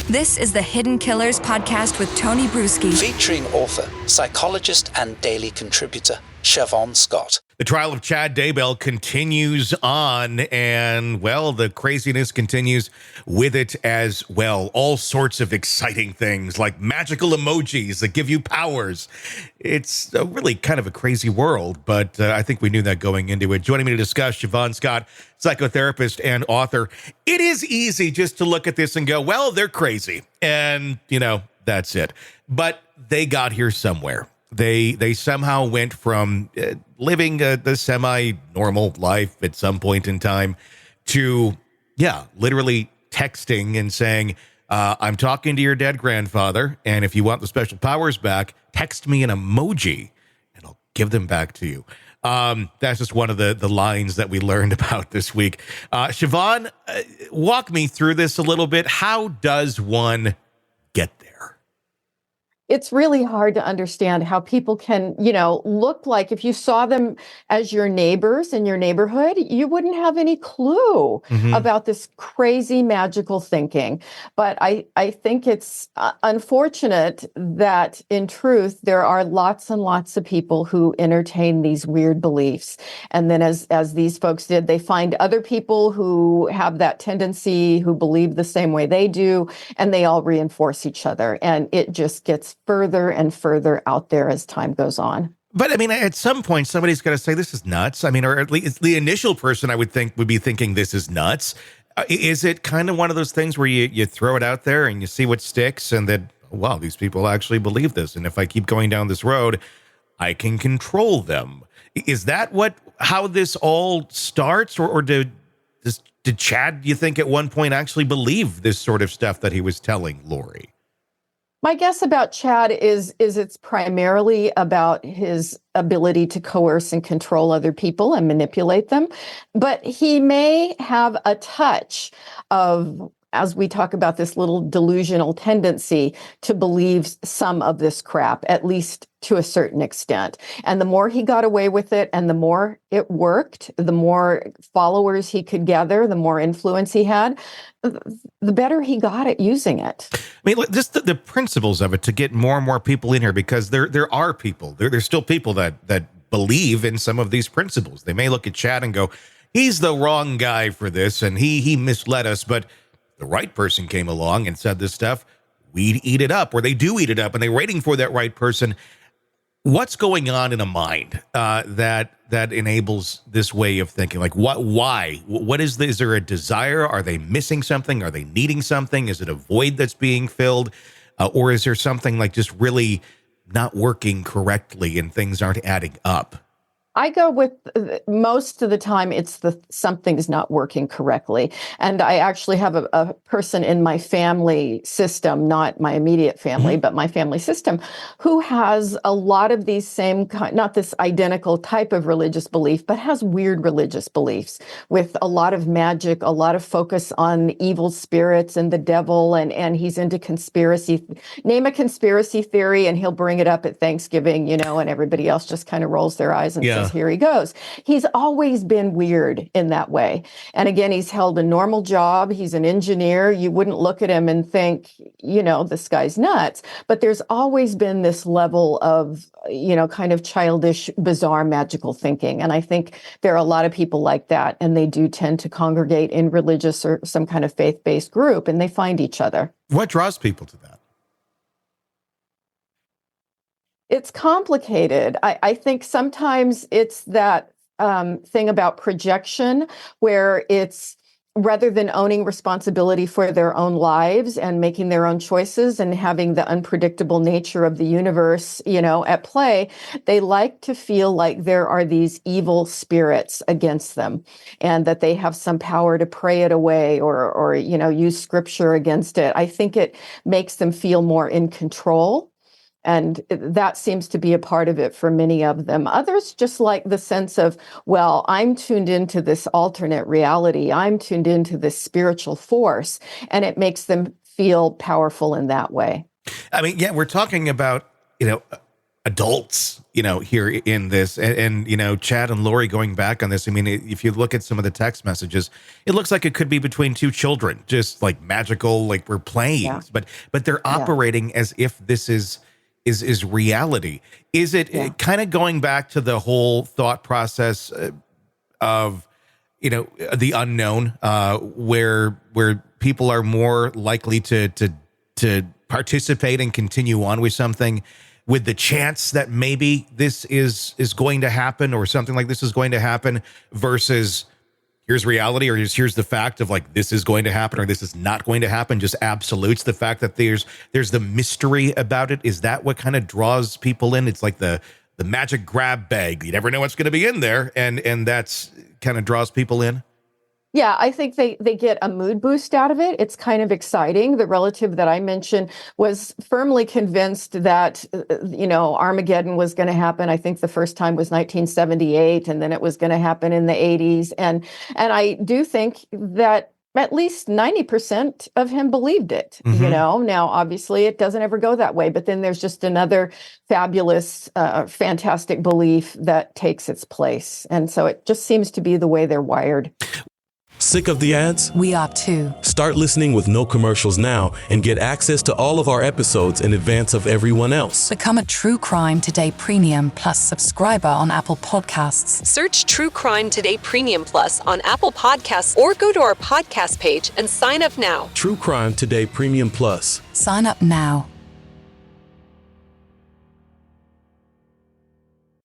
This is the Hidden Killers podcast with Tony Brueski. Featuring author, psychologist, and daily contributor, Shavaun Scott. The trial of Chad Daybell continues on, and, well, the craziness continues with it as well. All sorts of exciting things, like magical emojis that give you powers. It's really kind of a crazy world, but I think we knew that going into it. Joining me to discuss, Shavaun Scott, psychotherapist and author. It is easy just to look at this and go, well, they're crazy, and, that's it. But they got here somewhere. They somehow went from living the semi-normal life at some point in time to, literally texting and saying, I'm talking to your dead grandfather, and if you want the special powers back, text me an emoji, and I'll give them back to you. That's just one of the lines that we learned about this week. Shavaun, walk me through this a little bit. How does one get there? It's really hard to understand how people can, look like, if you saw them as your neighbors in your neighborhood, you wouldn't have any clue about this crazy magical thinking. But I think it's unfortunate that in truth, there are lots and lots of people who entertain these weird beliefs. And then as these folks did, they find other people who have that tendency, who believe the same way they do, and they all reinforce each other. And it just gets further and further out there as time goes on. But I mean, at some point, somebody's got to say this is nuts. I mean, or at least the initial person I would think would be thinking this is nuts. Is it kind of one of those things where you throw it out there and you see what sticks, and that, wow, these people actually believe this, and if I keep going down this road, I can control them? Is that how this all starts, or did Chad, you think, at one point actually believe this sort of stuff that he was telling Lori? My guess about Chad is it's primarily about his ability to coerce and control other people and manipulate them. But he may have a touch of, as we talk about, this little delusional tendency to believe some of this crap, at least to a certain extent. And the more he got away with it and the more it worked, the more followers he could gather, the more influence he had, the better he got at using it. I mean, just the principles of it to get more and more people in here, because there are people, there's still people that believe in some of these principles. They may look at Chad and go, he's the wrong guy for this, and he misled us, but the right person came along and said this stuff, we'd eat it up, or they do eat it up, and they're waiting for that right person. What's going on in a mind that enables this way of thinking? Like, why? What is is there a desire? Are they missing something? Are they needing something? Is it a void that's being filled? Or is there something like just really not working correctly and things aren't adding up? I go with most of the time it's something's not working correctly. And I actually have a person in my family system, not my immediate family, but my family system, who has a lot of these same, not this identical type of religious belief, but has weird religious beliefs with a lot of magic, a lot of focus on evil spirits and the devil. And he's into conspiracy. Name a conspiracy theory and he'll bring it up at Thanksgiving, and everybody else just kind of rolls their eyes and says, here he goes. He's always been weird in that way. And again, he's held a normal job. He's an engineer. You wouldn't look at him and think, this guy's nuts. But there's always been this level of, kind of childish, bizarre, magical thinking. And I think there are a lot of people like that. And they do tend to congregate in religious or some kind of faith-based group, and they find each other. What draws people to that? It's complicated. I think sometimes it's that thing about projection, where it's rather than owning responsibility for their own lives and making their own choices and having the unpredictable nature of the universe, at play, they like to feel like there are these evil spirits against them and that they have some power to pray it away or use scripture against it. I think it makes them feel more in control. And that seems to be a part of it for many of them. Others just like the sense of, well, I'm tuned into this alternate reality. I'm tuned into this spiritual force, and it makes them feel powerful in that way. I mean, we're talking about, adults, here in this. And Chad and Lori, going back on this, I mean, if you look at some of the text messages, it looks like it could be between two children, just like magical, like we're playing, but they're operating as if this is reality. Is it kind of going back to the whole thought process of, the unknown, where people are more likely to participate and continue on with something with the chance that maybe this is going to happen, or something like this is going to happen, versus here's reality, or here's the fact of like, this is going to happen or this is not going to happen, just absolutes. The fact that there's the mystery about it. Is that what kind of draws people in? It's like the magic grab bag. You never know what's going to be in there. And that's kind of draws people in. Yeah, I think they get a mood boost out of it. It's kind of exciting. The relative that I mentioned was firmly convinced that, Armageddon was going to happen. I think the first time was 1978, and then it was going to happen in the 80s. And I do think that at least 90% of him believed it, Now, obviously, it doesn't ever go that way. But then there's just another fabulous, fantastic belief that takes its place. And so it just seems to be the way they're wired. Sick of the ads? We are too. Start listening with no commercials now and get access to all of our episodes in advance of everyone else. Become a True Crime Today Premium Plus subscriber on Apple Podcasts. Search True Crime Today Premium Plus on Apple Podcasts or go to our podcast page and sign up now. True Crime Today Premium Plus. Sign up now.